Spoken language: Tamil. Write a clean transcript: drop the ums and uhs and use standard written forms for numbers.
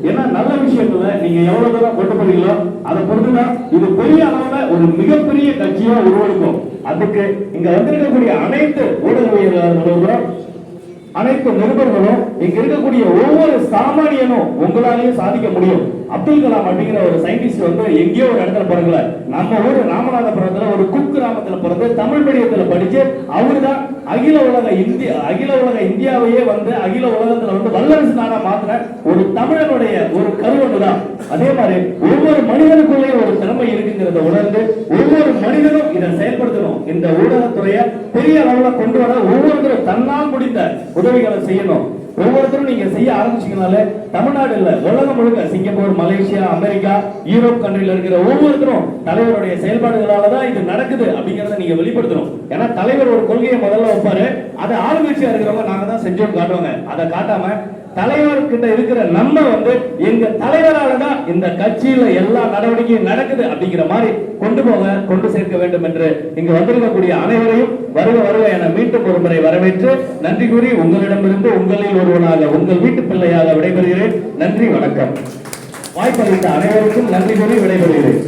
ஏன்னா நல்ல விஷயங்களை நீங்க எவ்வளவு தூரம் கொண்டு போறீங்களோ அதை பொறுத்துதான் இது பெரிய அளவுல ஒரு மிகப்பெரிய கட்சியா உருவெடுக்கும். அதுக்கு இங்க வந்திருக்கக்கூடிய அனைத்து ஊடகவியலாளர்களும் அனைத்து நிருபர்களும் இங்க இருக்கக்கூடிய ஒவ்வொரு சாமானியனும் உங்களாலேயும் சாதிக்க முடியும். அப்துல் கலாம் அப்படிங்கிற ஒரு சயின்டிஸ்ட் வந்து எங்கேயோ ஒரு இடத்துல பிறக்கல, நம்ம ஊர் ராமநாதபுரத்துல ஒரு குக் கிராமத்துல பிறந்து தமிழ் மீடியத்துல படிச்சு அவருதான் அகில உலக இந்தியாவையே வந்து அகில உலகத்துல வந்து வல்லரசு நாடா மாத்திர ஒரு தமிழனுடைய ஒரு கருவொன்றுதான். அதே மாதிரி ஒவ்வொரு மனிதனுக்குள்ளே ஒரு திறமை இருக்குங்கிறத உணர்ந்து ஒவ்வொரு மனிதனும் இதை செயல்படுத்தணும். இந்த ஊடகத்துறையை பெரிய அளவுல கொண்டு வர ஒவ்வொருத்தரும் தன்னால் முடிந்த உதவிகளை செய்யணும். ஒவ்வொருத்தரும் நீங்க செய்ய ஆரம்பிச்சீங்கனாலே தமிழ்நாடு இல்ல உலகம் முழுக்க சிங்கப்பூர், மலேசியா, அமெரிக்கா, யூரோப் கண்ட்ரில இருக்கிற ஒவ்வொருத்தரும் தலைவருடைய செயல்பாடுகளாலதான் இது நடக்குது அப்படிங்கறத நீங்க வெளிப்படுத்தணும். ஏன்னா தலைவர் ஒரு கொள்கையை முதல்ல வைப்பாரு, அதை ஆளுங்கட்சியா இருக்கிறவங்க நாங்க தான் செஞ்சோம் காட்டுவாங்க. அதை காட்டாம தலைவர்கிட்ட இருக்கிற நம்ம வந்து எங்க தலைவராலதான் இந்த கட்சியில எல்லா நடவடிக்கையும் நடக்குது அப்படிங்கிற மாதிரி கொண்டு சேர்க்க வேண்டும் என்று இங்கு வந்திருக்கக்கூடிய அனைவரையும் வருக என மீண்டும் ஒரு முறை வரவேற்று நன்றி கூறி உங்களிடமிருந்து உங்களில் ஒருவனாக உங்கள் வீட்டு பிள்ளையாக விடைபெறுகிறேன். நன்றி, வணக்கம். வாய்ப்பளித்த அனைவருக்கும் நன்றி கூறி விடைபெறுகிறேன்.